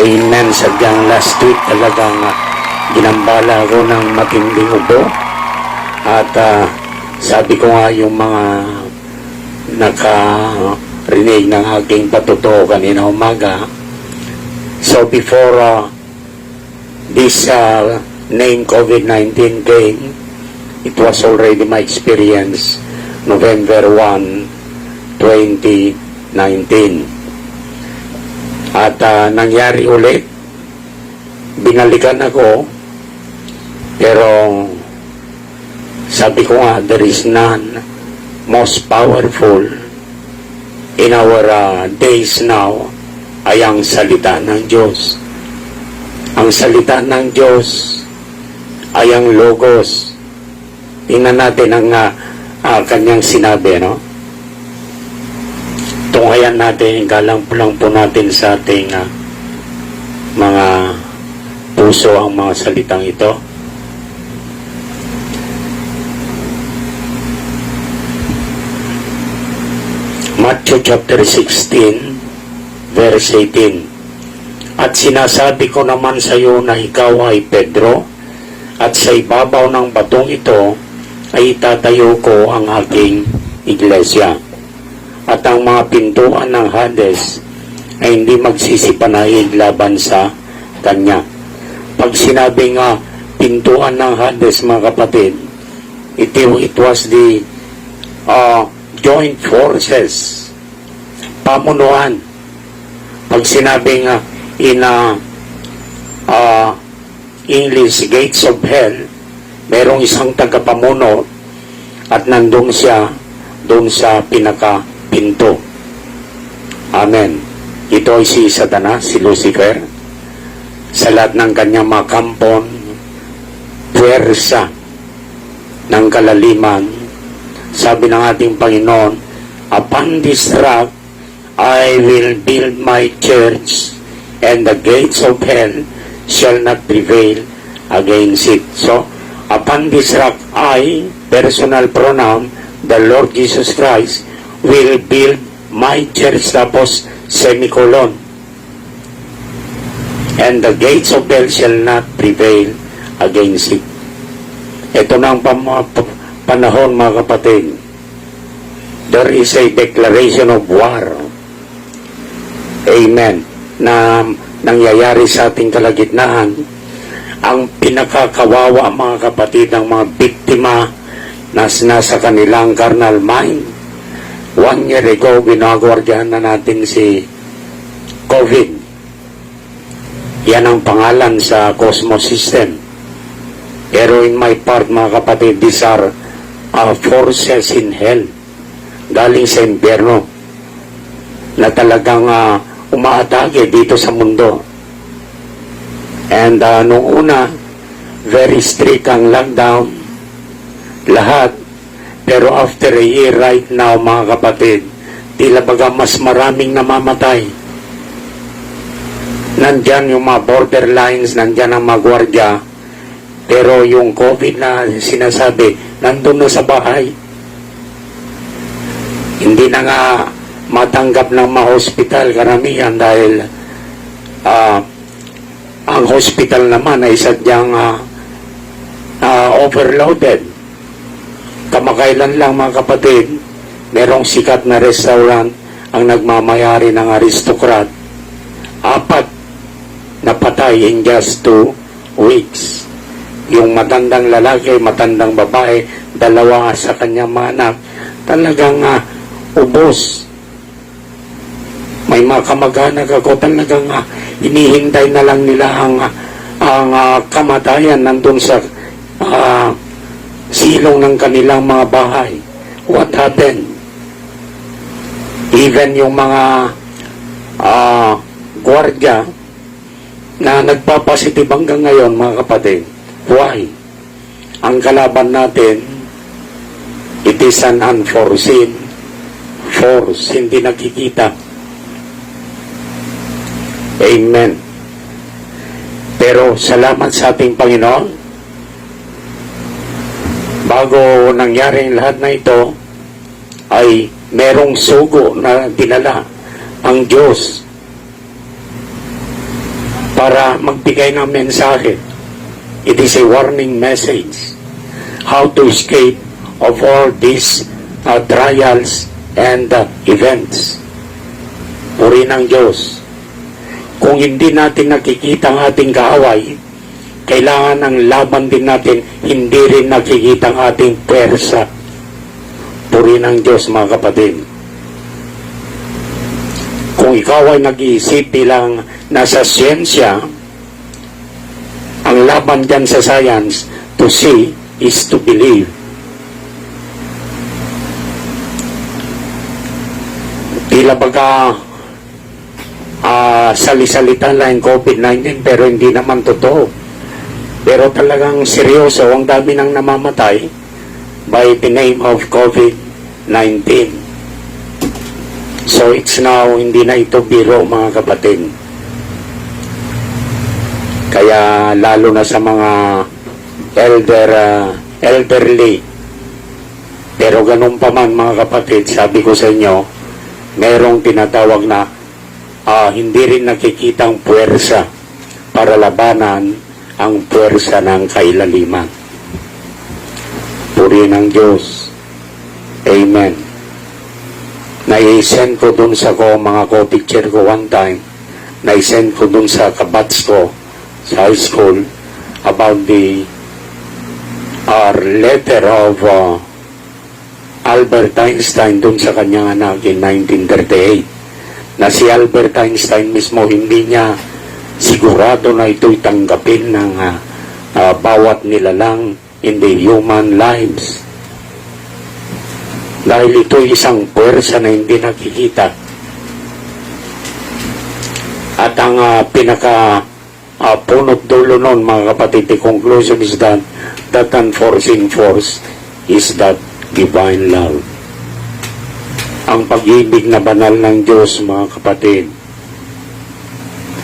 Amen. Sadyang last week talagang ginambala ako ng matinding ubo. At sabi ko nga yung mga nakarinig ng aking patuto kanina umaga. So before this name COVID-19 came, it was already my experience November 1, 2019. At nangyari ulit, binalikan ako, pero sabi ko nga, there is none most powerful in our days now ay ang salita ng Diyos. Ang salita ng Diyos ay ang Logos. Tingnan natin ang kanyang sinabi, no? Tunghayan natin, galang lang po natin sa ating mga puso ang mga salitang ito. Matthew chapter 16, verse 18. At sinasabi ko naman sa iyo na ikaw ay Pedro, at sa ibabaw ng batong ito ay itatayo ko ang aking iglesia. At ang mga pintuan ng Hades ay hindi magsisipanaig laban sa kanya. Pag sinabi nga pintuan ng Hades, mga kapatid, it was the joint forces, pamunuan. Pag sinabi nga in English, gates of hell, merong isang tagapamuno at nandun siya doon sa pinaka-pinto. Amen. Ito ay si Satanas, si Lucifer, sa lahat ng kanyang mga kampon, puwersa ng kalaliman. Sabi ng ating Panginoon, upon this rock I will build my church, and the gates of hell shall not prevail against it. So, upon this rock I, personal pronoun, the Lord Jesus Christ, will build my church, tapos semicolon, and the gates of hell shall not prevail against it. Ito na ang panahon, mga kapatid. There is a declaration of war, amen, na nangyayari sa ating kalagitnaan. Ang pinakakawawa, mga kapatid, ng mga biktima na nasa kanilang carnal mind. 1 year ago, ginagwardyahan na natin si COVID. Yan ang pangalan sa cosmos system. Pero in my part, mga kapatid, these are forces in hell, galing sa impyerno, na talagang umaatake dito sa mundo. And nung una, very strict ang lockdown, lahat. Pero after a year right now, mga kapatid, tila baga mas maraming namamatay. Nandyan yung mga borderlines, nandyan ang mga gwardya, pero yung COVID na sinasabi, nandun na sa bahay. Hindi na nga matanggap ng mga hospital karamihan dahil ang hospital naman ay sadyang overloaded. Kamakailan lang, mga kapatid, merong sikat na restaurant ang nagmamayari ng aristocrat. 4 napatay in just 2 weeks. Yung matandang lalaki, matandang babae, 2 sa kanyang mga anak, talagang ubos. May mga kamag-anak ako, talagang inihintay na lang nila ang kamatayan nandun sa silong ng kanilang mga bahay. What happened? Even yung mga gwardiya na nagpapositive hanggang ngayon, mga kapatid. Why? Ang kalaban natin, it is an unforeseen force, hindi nakikita. Amen. Pero salamat sa ating Panginoon, bago nangyari lahat na ito, ay merong sugo na dinala ang Diyos para magbigay ng mensahe. It is a warning message how to escape of all these trials and events. Puri ng Diyos. Kung hindi natin nakikita ang ating kaaway, kailangan ng laban din natin, hindi rin nakikita ang ating pwersa. Puri ng Diyos, mga kapatid. Kung ikaw ay nag-iisip bilang nasa siyensya, ang laban dyan sa science, to see is to believe. Tila baga salisalita lang COVID-19 pero hindi naman totoo. Pero talagang seryoso, ang dami nang namamatay by the name of COVID-19. So it's now, hindi na ito biro, mga kapatid. Kaya lalo na sa mga elderly. Pero ganun pa man, mga kapatid, sabi ko sa inyo, merong tinatawag na hindi rin nakikitang puwersa para labanan ang puwersa ng kailaliman. Puri ng Diyos. Amen. Naisend ko dun sa mga co-teacher ko one time, naisend ko dun sa kabats ko sa high school about the letter of Albert Einstein dun sa kanyang anak in 1938. Na si Albert Einstein mismo hindi niya sigurado na ito'y tanggapin ng bawat nilalang in the human lives. Dahil ito'y isang puwersa na hindi nakikita. At ang punot dulo nun, mga kapatid, the conclusion is that unforeseen force is that divine love. Ang pag-ibig na banal ng Diyos, mga kapatid.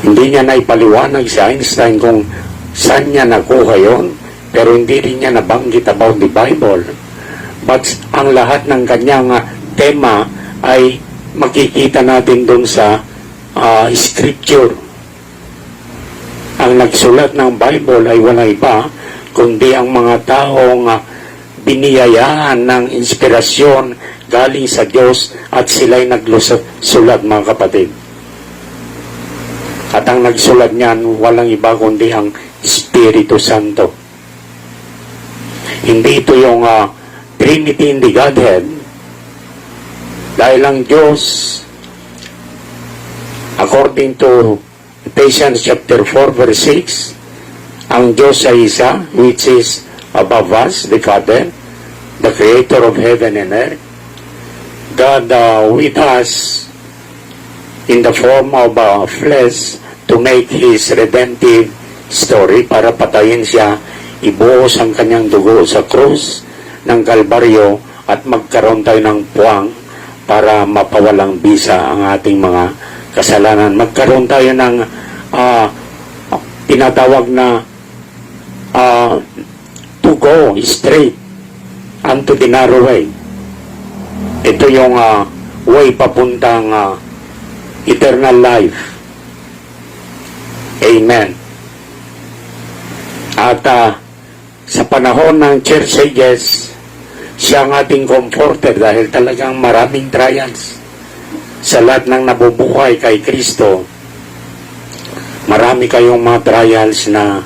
Hindi niya naipaliwanag si Einstein kung saan niya nakuha yon, pero hindi rin niya nabanggit about the Bible. But ang lahat ng kanyang tema ay makikita natin doon sa scripture. Ang nagsulat ng Bible ay wala iba, kundi ang mga taong biniyayaan ng inspirasyon galing sa Diyos at sila'y nagsulat, mga kapatid. At ang nagsulat niyan, walang iba kundi ang Espiritu Santo. Hindi ito yung Trinity in the Godhead. Dahil ang Diyos, according to Ephesians chapter 4 verse 6, ang Diyos ay isa, which is above us, the Father, the Creator of heaven and earth. God with us in the form of flesh to make His redemptive story, para patayin siya, ibuhos ang kanyang dugo sa krus ng Kalbaryo at magkaroon tayo ng puwang para mapawalang bisa ang ating mga kasalanan. Magkaroon tayo ng tinatawag na to go straight unto the narrow way. Ito yung way papuntang eternal life. Amen. At sa panahon ng church ages, siya ang ating comforter dahil talagang maraming trials. Sa lahat ng nabubuhay kay Kristo, marami kayong mga trials na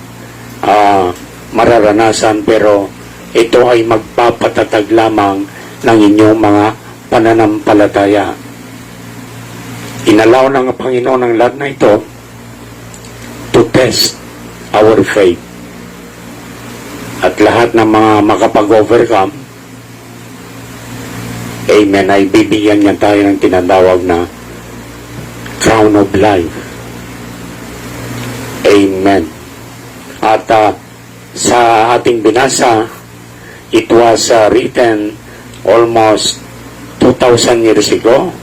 mararanasan, pero ito ay magpapatatag lamang ng inyong mga pananampalataya. Inalaw ng Panginoon ang lahat na ito to test our faith. At lahat ng mga makapag-overcome, amen, ay bibigyan niya tayo ng tinatawag na crown of life. Amen. At sa ating binasa, it was written almost 2,000 years ago,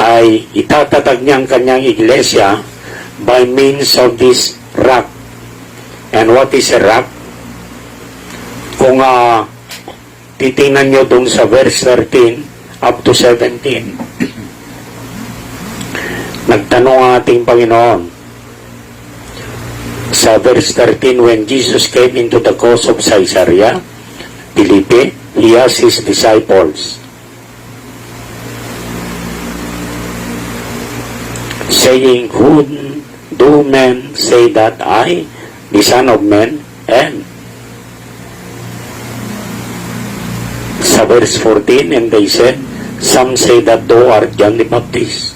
ay itatatag niya ang kanyang iglesia by means of this rock. And what is a rock? Kung titingnan nyo dun sa verse 13 up to 17, Nagtanong ang ating Panginoon sa verse 13, when Jesus came into the coast of Caesarea Philippi, he asked his disciples, saying, who do men say that I, the Son of Man, am? Sa verse 14, and they said, some say that thou art John the Baptist,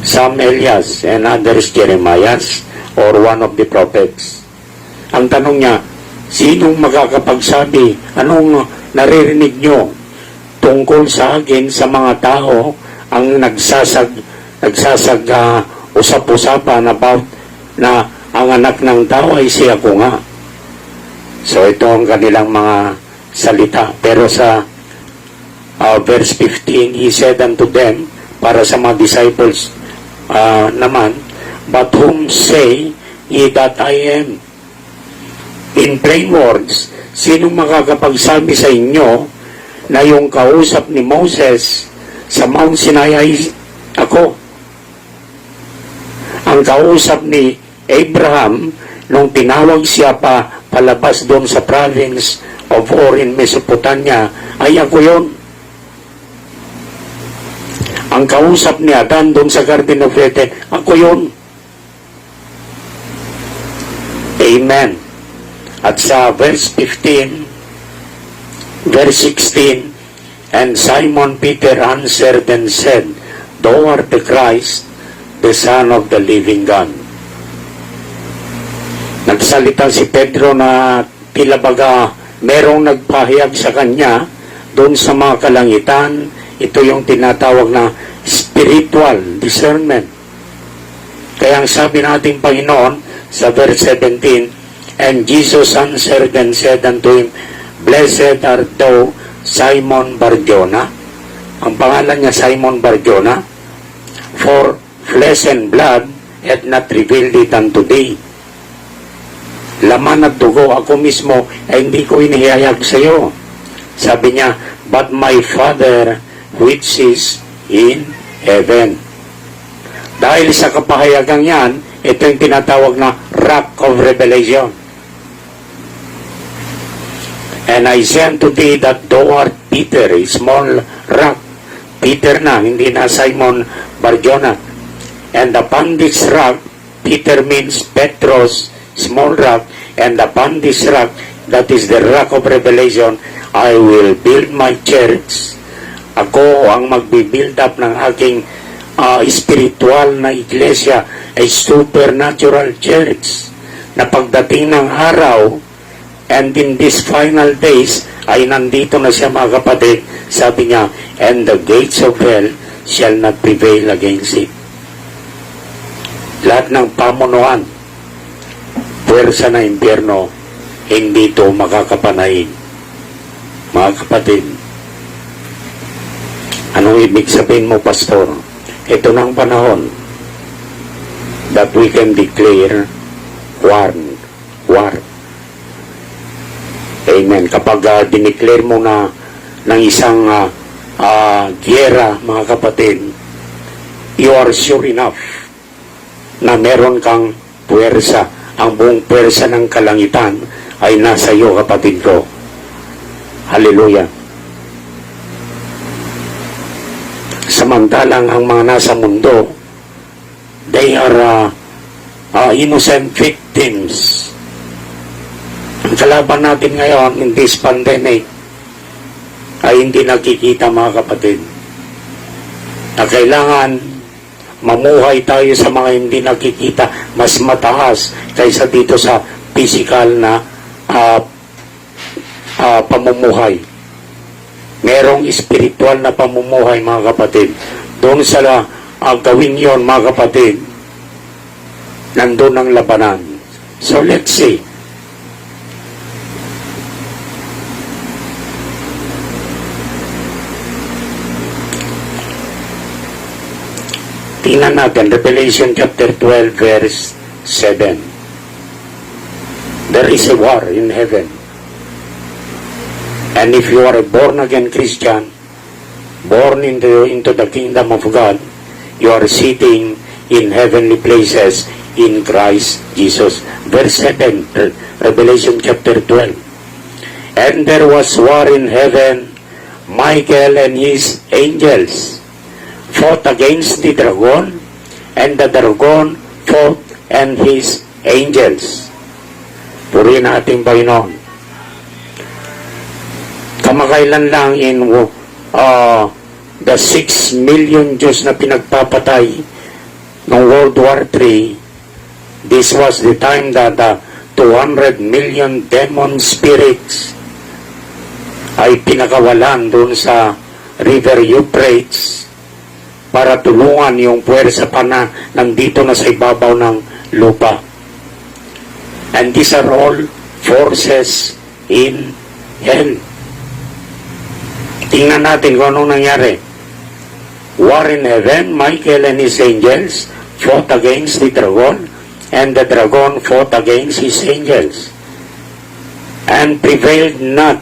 some Elias, and others Jeremiah, or one of the prophets. Ang tanong niya, sinong makakapagsabi, anong naririnig nyo tungkol sa akin sa mga tao ang usap-usapan about na ang anak ng tao ay siya ko nga. So ito ang kanilang mga salita. Pero sa verse 15, he said unto them, para sa mga disciples naman, but whom say ye that I am? In plain words, sinong makakapagsabi sa inyo na yung kausap ni Moses sa Mount Sinai ay ako? Ang kausap ni Abraham nung tinawag siya palabas doon sa province of Ur in Mesopotamia ay ako yun. Ang kausap ni Adan doon sa Garden of Eden, ako yun. Amen. At sa verse 15, verse 16, and Simon Peter answered and said, thou art the Christ, the Son of the living God. Nagsalita si Pedro na tila baga merong nagpahayag sa kanya doon sa mga kalangitan. Ito yung tinatawag na spiritual discernment. Kaya ang sabi nating Panginoon sa verse 17, and Jesus answered and said unto him, blessed art thou, Simon Bar-Jona. Ang pangalan niya Simon Bar-Jona, for flesh and blood hath not revealed it unto thee. Laman at dugo, ako mismo ay hindi ko inihayag sa iyo. Sabi niya, but my Father which is in heaven. Dahil sa kapahayagang yan, ito yung tinatawag na rock of revelation. And I say unto thee that thou art Peter, a small rock. Peter na, hindi na Simon Bar-Jona. And upon this rock, Peter means Petros, small rock, and upon this rock, that is the rock of revelation, I will build my church. Ako ang magbibuild up ng aking spiritual na iglesia, a supernatural church, na pagdating ng araw, and in these final days, ay nandito na siya mga kapatid, sabi niya, and the gates of hell shall not prevail against it. Lahat ng pamunuan, puwersa na impyerno, hindi ito makakapanahin. Mga kapatid, anong ibig sabihin mo, Pastor? Ito na ang panahon that we can declare war. Amen. Kapag dineclare mo na ng isang giyera, mga kapatid, you are sure enough na meron kang puwersa. Ang buong puwersa ng kalangitan ay nasa iyo, kapatid ko. Hallelujah. Samantalang ang mga nasa mundo, they are innocent victims. Ang kalaban natin ngayon in this pandemic ay hindi nakikita, mga kapatid, na kailangan mamuhay tayo sa mga hindi nakikita, mas mataas kaysa dito sa physical na pamumuhay. Merong spiritual na pamumuhay, mga kapatid. Doon sa gawin yon, mga kapatid, nandun ang labanan. So let's see. Tingnan natin, Revelation chapter 12, verse 7. There is a war in heaven. And if you are a born-again Christian, born into the kingdom of God, you are sitting in heavenly places in Christ Jesus. Verse 7, Revelation chapter 12. And there was war in heaven. Michael and his angels fought against the dragon, and the dragon fought and his angels. Purihin natin Panginoon. Kamakailan lang in the 6 million Jews na pinagpapatay ng World War III, this was the time that the 200 million demon spirits ay pinakawalan doon sa River Euphrates para tulungan yung puwersa pa na nandito na sa ibabaw ng lupa. And these are all forces in hell. Tingnan natin kung anong nangyari. War in heaven, Michael and his angels fought against the dragon, and the dragon fought against his angels, and prevailed not,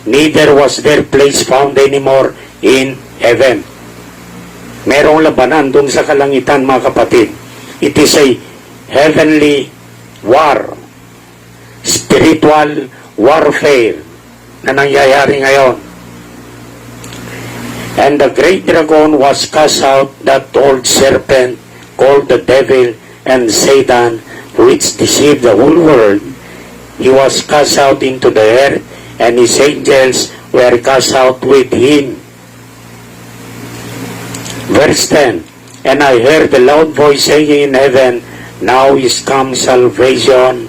neither was their place found anymore in heaven. Merong labanan dun sa kalangitan, mga kapatid. It is a heavenly war, spiritual warfare na nangyayari ngayon. And the great dragon was cast out, that old serpent called the devil and Satan, which deceived the whole world. He was cast out into the earth, and his angels were cast out with him. Verse 10, And I heard a loud voice saying in heaven, Now is come salvation,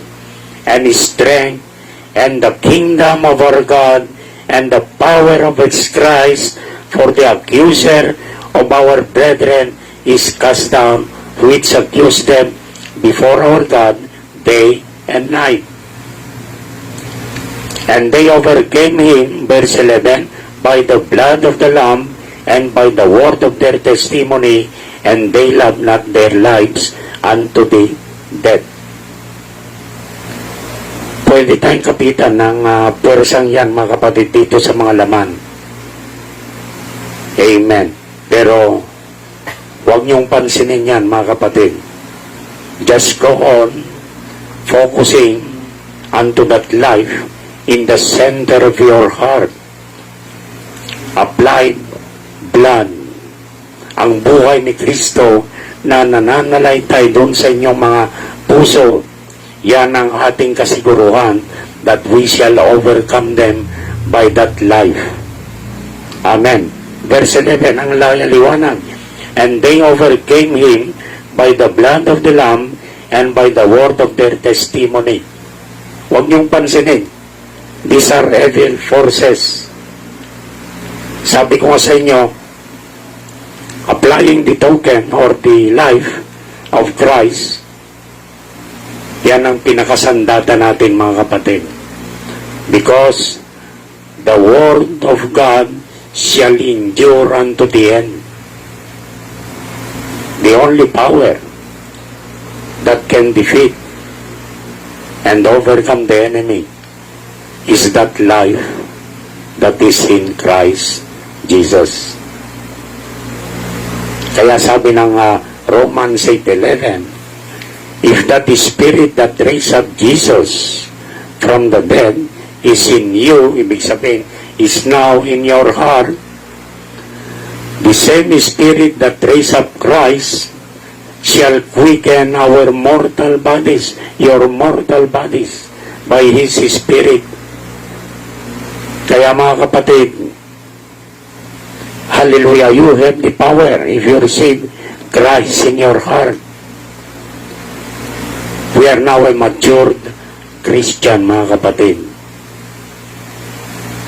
and strength, and the kingdom of our God, and the power of his Christ, for the accuser of our brethren is cast down, which accused them before our God day and night. And they overcame him, verse 11, by the blood of the Lamb, and by the word of their testimony, and they loved not their lives unto the death. Pwede tayong kapitan ng puwersang yan, mga kapatid, dito sa mga laman. Amen. Pero huwag niyong pansinin yan, mga kapatid. Just go on focusing unto that life in the center of your heart. Applied blood. Ang buhay ni Kristo na nananalaytay doon sa inyong mga puso. Yan ang ating kasiguruhan that we shall overcome them by that life. Amen. Verse 11, ang liwanag. And they overcame him by the blood of the Lamb and by the word of their testimony. Huwag niyong pansinin. These are evil forces. Sabi ko nga sa inyo, applying the token or the life of Christ, yan ang pinakasandata natin, mga kapatid. Because the word of God shall endure unto the end. The only power that can defeat and overcome the enemy is that life that is in Christ Jesus. Kaya sabi ng Romans 8:11, if that spirit that raised up Jesus from the dead is in you, ibig sabihin, is now in your heart, the same spirit that raised up Christ shall quicken our mortal bodies, your mortal bodies, by His Spirit. Kaya mga kapatid, hallelujah, you have the power if you receive Christ in your heart. We are now a matured Christian, mga kapatid.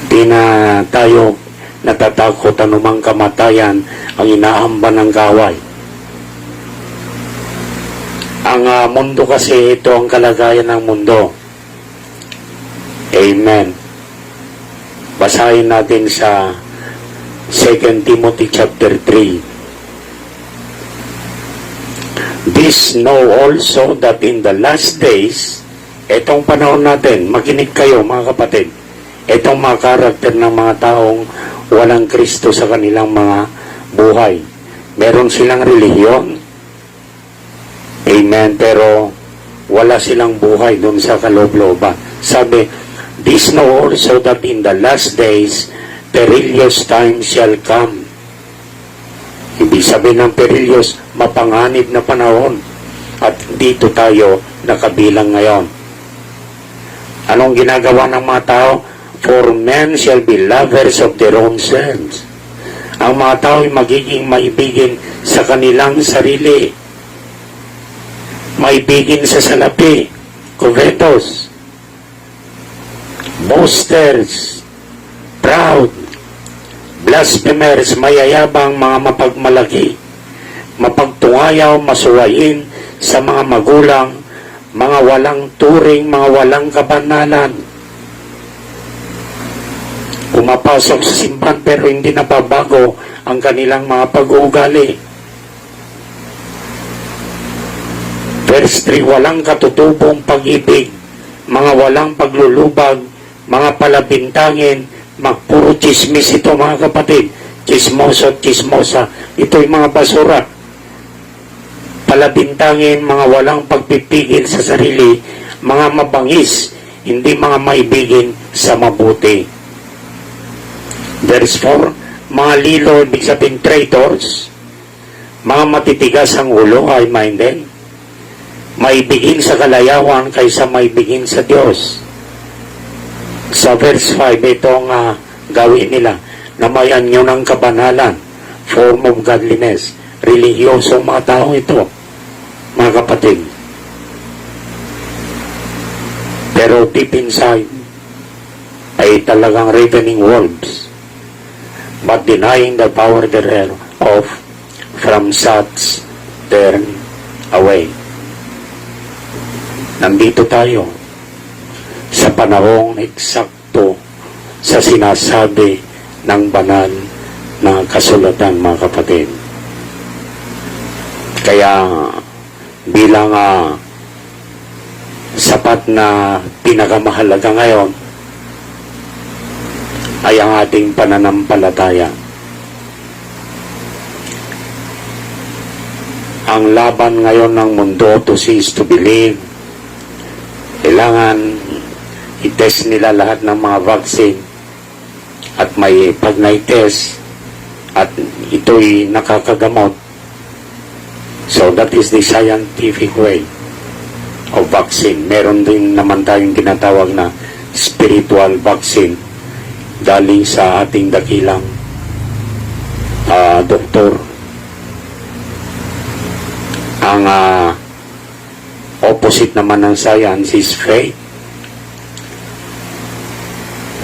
Di na tayo natatakot anumang kamatayan ang inaamba ng kaway. Ang mundo kasi, ito ang kalagayan ng mundo. Amen. Basahin natin sa 2 Timothy chapter 3. This know also that in the last days, etong panahon natin, makinig kayo mga kapatid, etong mga karakter ng mga taong walang Kristo sa kanilang mga buhay. Meron silang relihiyon, Amen. Pero wala silang buhay dun sa kaloob-looban. Sabi, this know also that in the last days, perilous times shall come. Ibig sabihin ng perilous, mapanganib na panahon. At dito tayo nakabilang ngayon. Anong ginagawa ng mga tao? For men shall be lovers of their own selves. Ang mga tao ay magiging maibigin sa kanilang sarili. Maibigin sa salapi. Covetous. Boasters. Proud. Blasphemers. Mayayabang, mga mapagmalaki. Mapagtungayaw, masuwain sa mga magulang, mga walang turing, mga walang kabanalan. Pumapasok sa simbahan pero hindi nababago ang kanilang mga pag-uugali. Verse 3, walang katutubong pag-ibig, mga walang paglulubag, mga palabintangin, puro chismis ito mga kapatid. Chismoso at chismosa. Ito'y mga basura. Palabintangin, mga walang pagpipigil sa sarili, mga mabangis, hindi mga maibigin sa mabuti. Verse 4, mga lilo, ibig sabihin traitors, mga matitigas ang ulo, high-minded, maibigin sa kalayawan kaysa maibigin sa Diyos. Sa verse 5, itong gawin nila, na may anyo ng kabanalan, form of godliness, religiyoso mga tao ito, mga kapatid. Pero deep inside, ay talagang ravening wolves, but denying the power thereof, from such turn away. Nandito tayo sa panahong eksakto sa sinasabi ng banal na kasulatan, mga kapatid. Kaya bilang sapat na pinakamahalaga ngayon ay ang ating pananampalataya. Ang laban ngayon ng mundo, to see is to believe. Kailangan i-test nila lahat ng mga vaccine at may pag na-test at ito'y nakakagamot. So that is the scientific way of vaccine. Meron din naman tayong ginatawag na spiritual vaccine galing sa ating dakilang doktor. Ang opposite naman ng science is faith.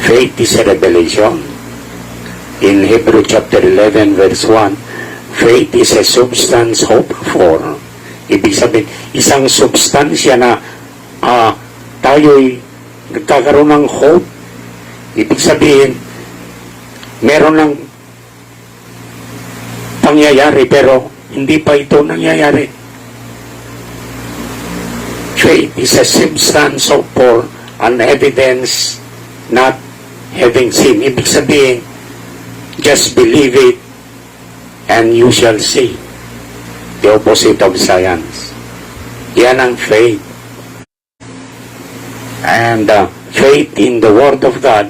Faith is a revelation. In Hebrew chapter 11 verse 1, faith is a substance hoped for. Ibig sabihin, isang substansya na tayo'y nagkakaroon ng hope. Ibig sabihin, meron ng pangyayari pero hindi pa ito nangyayari. Faith is a substance of for an evidence not having seen. Ibig sabihin, just believe it and you shall see. The opposite of science. Yan ang faith. And faith in the Word of God,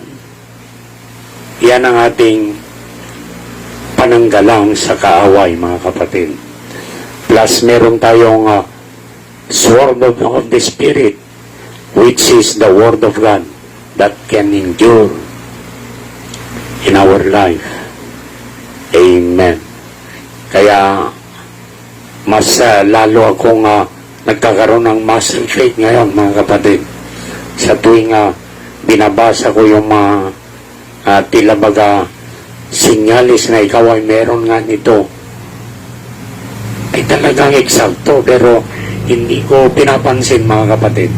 yan ang ating pananggalang sa kaaway, mga kapatid. Plus, meron tayong sword of the Spirit, which is the Word of God that can endure in our life. Amen. Kaya, mas lalo akong nagkakaroon ng muscle faith ngayon, mga kapatid. Sa tuwing binabasa ko yung mga tila baga sinyalis na ikaw ay meron nga nito, ay talagang eksakto, pero hindi ko pinapansin, mga kapatid.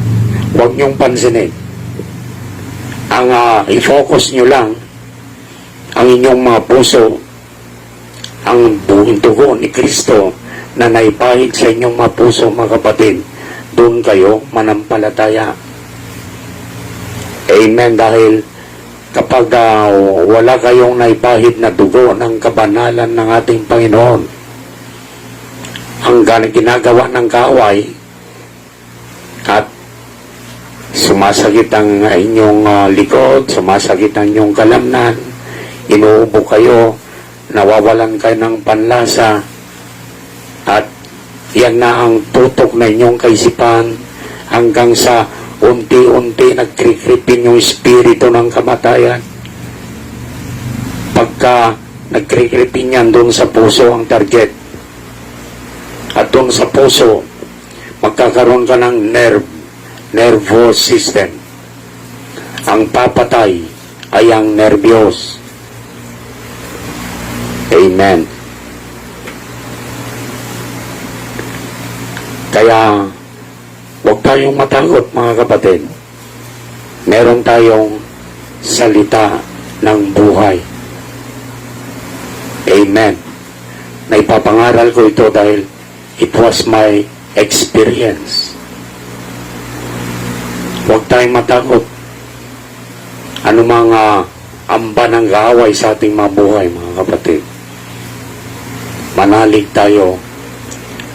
Huwag niyong pansinin. Ang i-focus niyo lang ang inyong mga puso, ang buong dugo ni Kristo na naipahid sa inyong mga puso, mga kapatid. Doon kayo manampalataya. Amen. Dahil kapag wala kayong naipahid na dugo ng kabanalan ng ating Panginoon, hanggang ginagawa ng kaaway at sumasakit ang inyong likod, sumasakit ang inyong kalamnan, inuubo kayo, nawawalan kayo ng panlasa, at yan na ang tutok na inyong kaisipan hanggang sa unti-unti nagkrikripin yung espiritu ng kamatayan. Pagka nagkrikripin yan, doon sa puso ang target. At doon sa puso, magkakaroon ka ng nervous system. Ang papatay ay ang nervyos. Amen. Kaya, huwag tayong matakot, mga kapatid. Meron tayong salita ng buhay. Amen. Naipapangaral ko ito dahil it was my experience. Huwag tayong matakot. Ano mga amba ng kaaway sa ating mga buhay, mga kapatid. Manalig tayo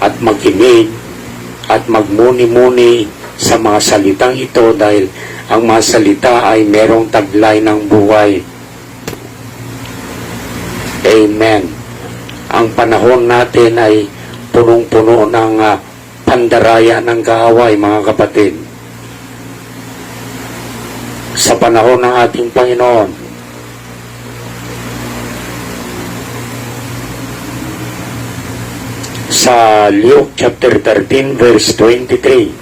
at makinig at magmuni-muni sa mga salitang ito dahil ang mga salita ay merong taglay ng buhay. Amen. Ang panahon natin ay punong-puno ng pandaraya ng kaaway, mga kapatid. Sa panahon ng ating Panginoon, sa Luke chapter 13 verse 23,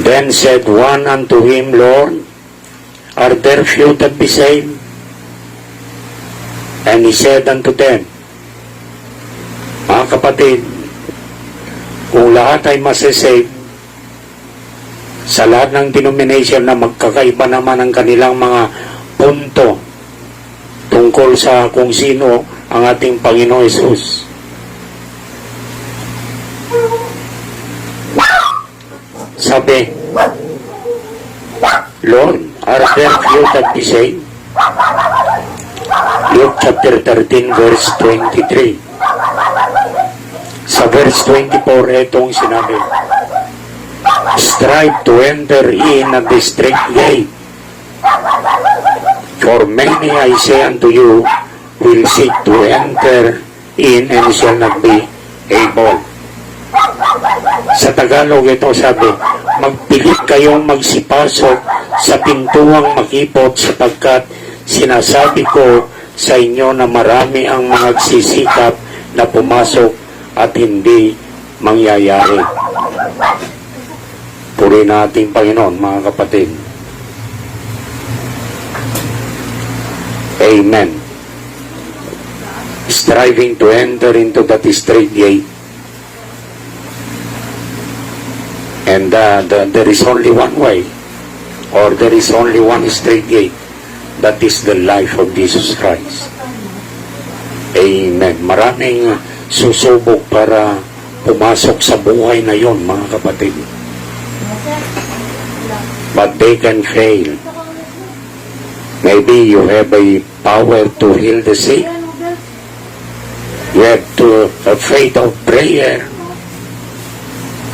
then said one unto him, Lord, are there few that be saved? And he said unto them, mga kapatid, kung lahat ay masasave, sa lahat ng denomination na magkakaiba naman ang kanilang mga punto tungkol sa kung sino ang ating Panginoon Jesus. Sabi, Lord, are there few that be saved? Luke chapter 13 verse 23. Sa verse 24, itong sinabi, strive to enter in at the straight gate, for many, I say unto you, will seek to enter in and shall not be able. Sa Tagalog ito sabi, magpilit kayong magsipasok sa pintuang makipot sapagkat sinasabi ko sa inyo na marami ang mga nagsisikap na pumasok at hindi mangyayari. Purihin natin Panginoon, mga kapatid. Amen. Striving to enter into that straight gate. And there is only one way, or there is only one straight gate. That is the life of Jesus Christ. Amen. Maraming susubok para pumasok sa buhay na yon, mga kapatid. But they can fail. Maybe you have a power to heal the sick. You have to a faith of prayer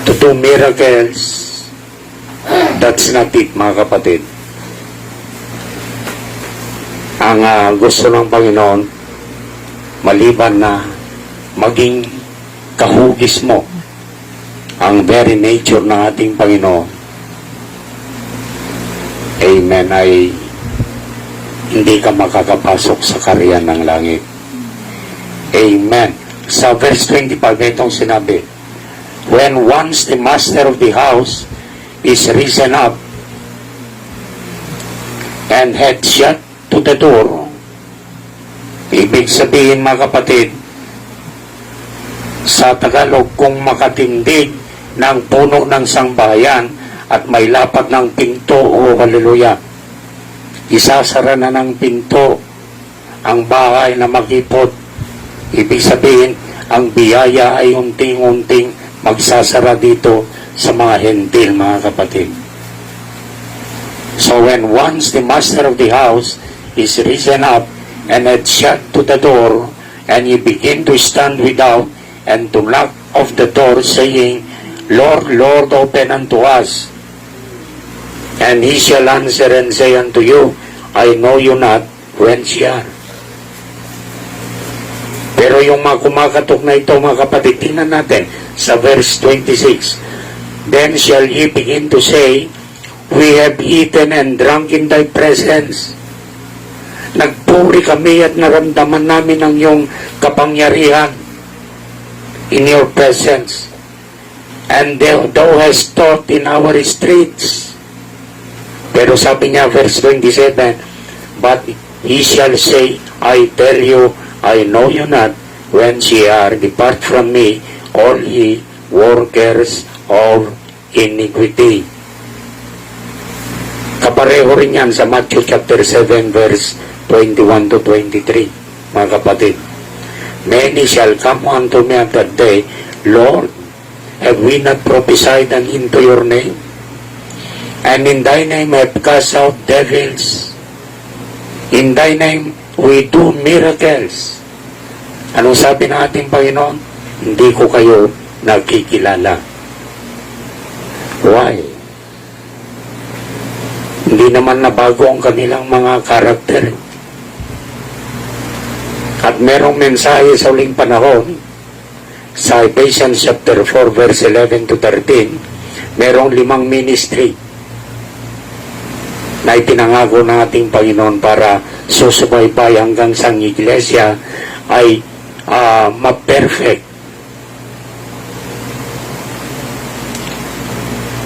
to do miracles. That's not it, mga kapatid. Ang gusto ng Panginoon, maliban na maging kahugis mo ang very nature ng ating Panginoon, amen, ay hindi ka makakapasok sa kaharian ng langit. Amen. Sa verse 25, itong sinabi, when once the master of the house is risen up and had shut to the door, ibig sabihin, mga kapatid, sa Tagalog, kung makatindig ng puno ng sangbahayan at may lapat ng pinto, o haleluya, isasara na ng pinto ang bahay na makipot. Ibig sabihin, ang biyaya ay unting-unting magsasara dito sa mga hentil, mga kapatid. So when once the master of the house is risen up and had shut to the door, and he began to stand without and to knock of the door, saying, Lord, Lord, open unto us. And he shall answer and say unto you, I know you not whence ye are. Pero yung mga kumakatok na ito, mga kapatid, tingnan natin sa verse 26. Then shall ye begin to say, We have eaten and drunk in thy presence. Nagpuri kami at naramdaman namin ang iyong kapangyarihan in your presence. And thou hast taught in our streets. Pero sabi niya, verse 27, But he shall say, I tell you, I know you not whence ye are. Depart from me, all ye workers of iniquity. Kapareho rin yan sa Matthew chapter 7 verse 21 to 23, mga kapatid. Many shall come unto me at that day, Lord, have we not prophesied and into your name? And in thy name have cast out devils. In thy name we do miracles. Anong sabi ng ating Panginoon? Hindi ko kayo nakikilala. Why? Hindi naman nabago ang kanilang mga karakter. At merong mensahe sa uling panahon, sa Ephesians chapter 4 verse 11 to 13, merong 5 ministry na itinangako ng ating Panginoon para susubaybay hanggang sa iglesia ay ma-perfect.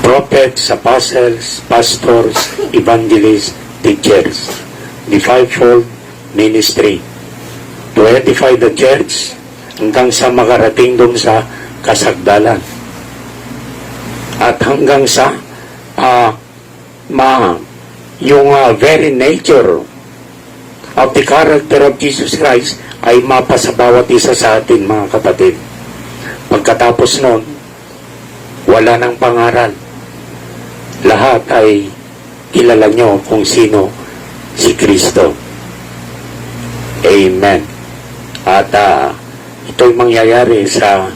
Prophets, apostles, pastors, evangelists, teachers. The fivefold ministry. To edify the church hanggang sa makarating doon sa kasagdalan. At hanggang sa yung very nature of the character of Jesus Christ ay mapa sa bawat isa sa atin, mga kapatid. Pagkatapos nun, wala nang pangaral. Lahat ay kilala nyo kung sino si Kristo. Amen. At ito'y mangyayari sa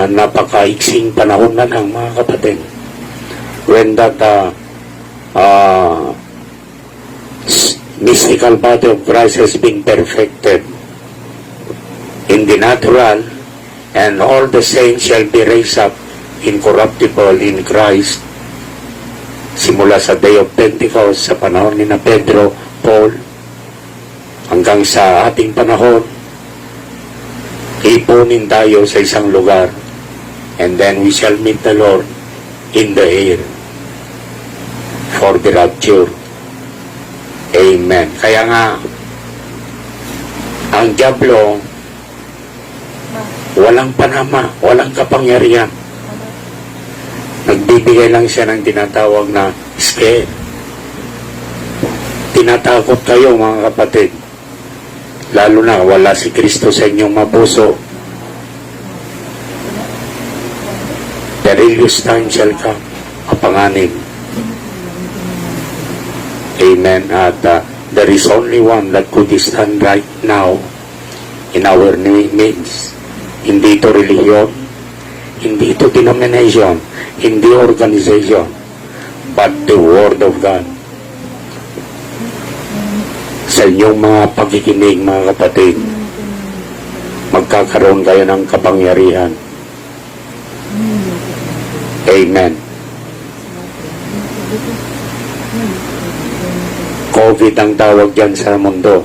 napakaiksing panahon na ng mga kapatid. When that mystical body of Christ has been perfected in the natural, and all the saints shall be raised up incorruptible in Christ. Simula sa Day of Pentecost, sa panahon ni na Pedro, Paul, hanggang sa ating panahon, ipunin tayo sa isang lugar, and then we shall meet the Lord in the air for the rapture. Amen. Kaya nga, ang diablo, walang panama, walang kapangyarihan. Nagbibigay lang siya ng tinatawag na scare. Tinatakot kayo, mga kapatid. Lalo na wala si Kristo sa inyong mapuso. Perilous time shall come, kapanganib. Amen. At there is only one that could stand right now in our midst. Hindi ito religion, hindi ito denomination, hindi organization, but the Word of God. Sa inyong mga pagkikinig, mga kapatid, magkakaroon kayo ng kapangyarihan. Amen. COVID ang tawag dyan sa mundo.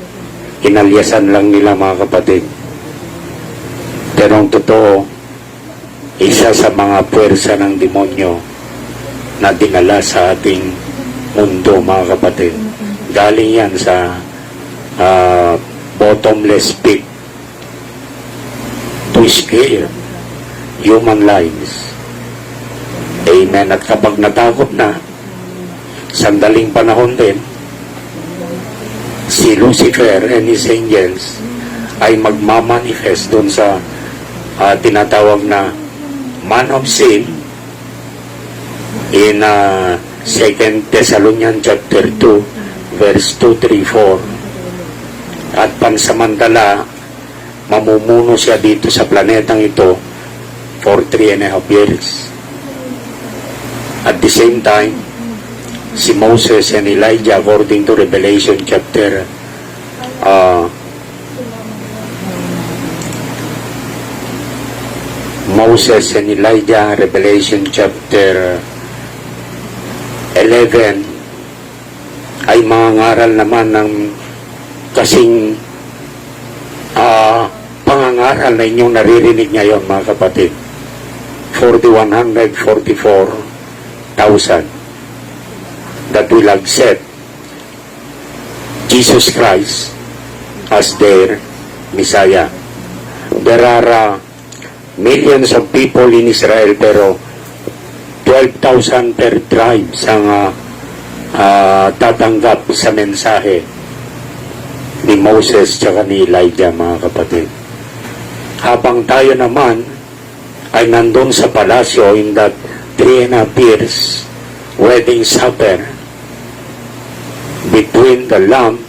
Inalyasan lang nila, mga kapatid. Pero ang totoo, isa sa mga puwersa ng demonyo na dinala sa ating mundo, mga kapatid. Galing yan sa bottomless pit to scare human lives. Amen. At kapag natakot na, sandaling panahon din, si Lucifer and his angels ay magmamanifest doon sa tinatawag na man of sin in 2 Thessalonians chapter 2 verse 2, 3, 4. At pansamantala mamumuno siya dito sa planetang ito for 3.5 years. At the same time, si Moses and Elijah, according to Revelation chapter Moses and Elijah, Revelation chapter 11, ay mangangaral naman ng kasing pangangaral na inyong naririnig ngayon, mga kapatid, for the 144,000 that will accept Jesus Christ as their Messiah. There are millions of people in Israel, pero 12,000 per tribes ang tatanggap sa mensahe ni Moses tsaka ni Elijah, mga kapatid. Habang tayo naman ay nandun sa palasyo in that 3.5 years wedding supper between the Lamb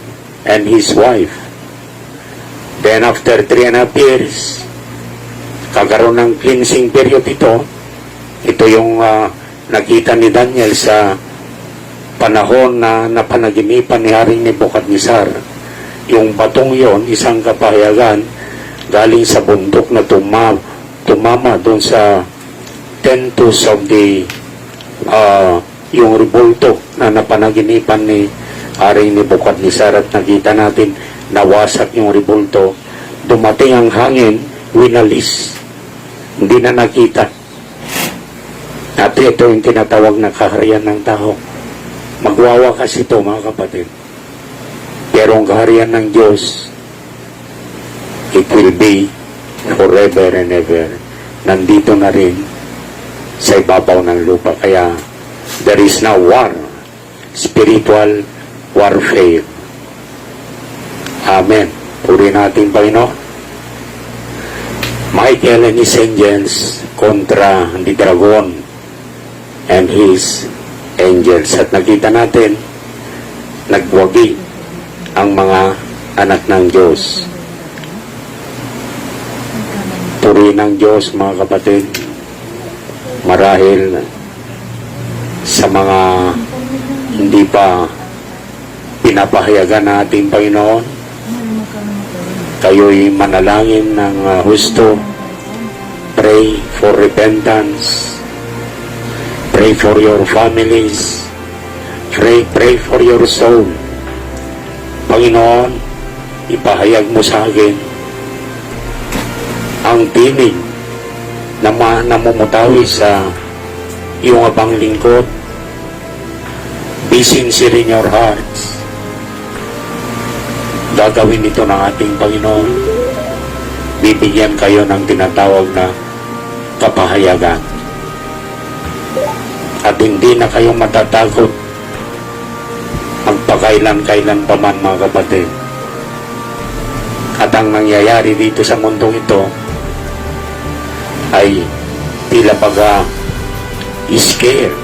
and his wife. Then after 3.5 years, kagaroon ng cleansing period ito. Ito yung nakita ni Daniel sa panahon na napanaginipan ni Haring Nebukadnezar. Yung batong yon, isang kapahayagan galing sa bundok na tumama doon sa tentus of the yung rebulto na napanaginipan ni Haring Nebukadnezar, at nakita natin nawasak yung rebulto. Dumating ang hangin, winalis, hindi na nakita. At ito yung tinatawag na kaharian ng tao. Magwawakas ito, mga kapatid. Pero ang kaharian ng Diyos, it will be forever and ever. Nandito na rin sa ibabaw ng lupa. Kaya there is now war, spiritual warfare. Amen. Puri natin, Panginoon. Michael and his angels kontra the dragon and his angels. At nakita natin, nagwagi ang mga anak ng Diyos. Puri ng Diyos, mga kapatid, marahil sa mga hindi pa pinapahayagan na ating Panginoon, kayo'y manalangin ng husto, pray for repentance, pray for your families, pray for your soul. Panginoon, ipahayag mo sa akin ang tinig na namumutawi sa iyong abang lingkod. Be sincere in your hearts. Gagawin ito ng ating Panginoon. Bibigyan kayo ng tinatawag na kapahayagan. At hindi na kayo matatakot magpakailan-kailan pa man, mga kapatid. At ang nangyayari dito sa mundong ito ay tila scare.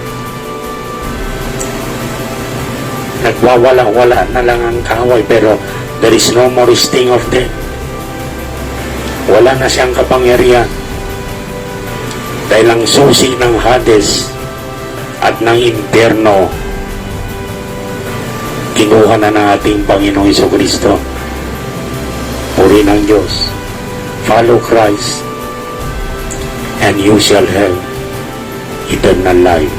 Nagwawala-wala na lang ang kaaway, pero there is no more sting of death. Wala na siyang kapangyarihan. Dahil ang susi ng Hades at ng impyerno, kinuha na ng ating Panginoong Jesucristo. Puri ng Diyos. Follow Christ and you shall have eternal life.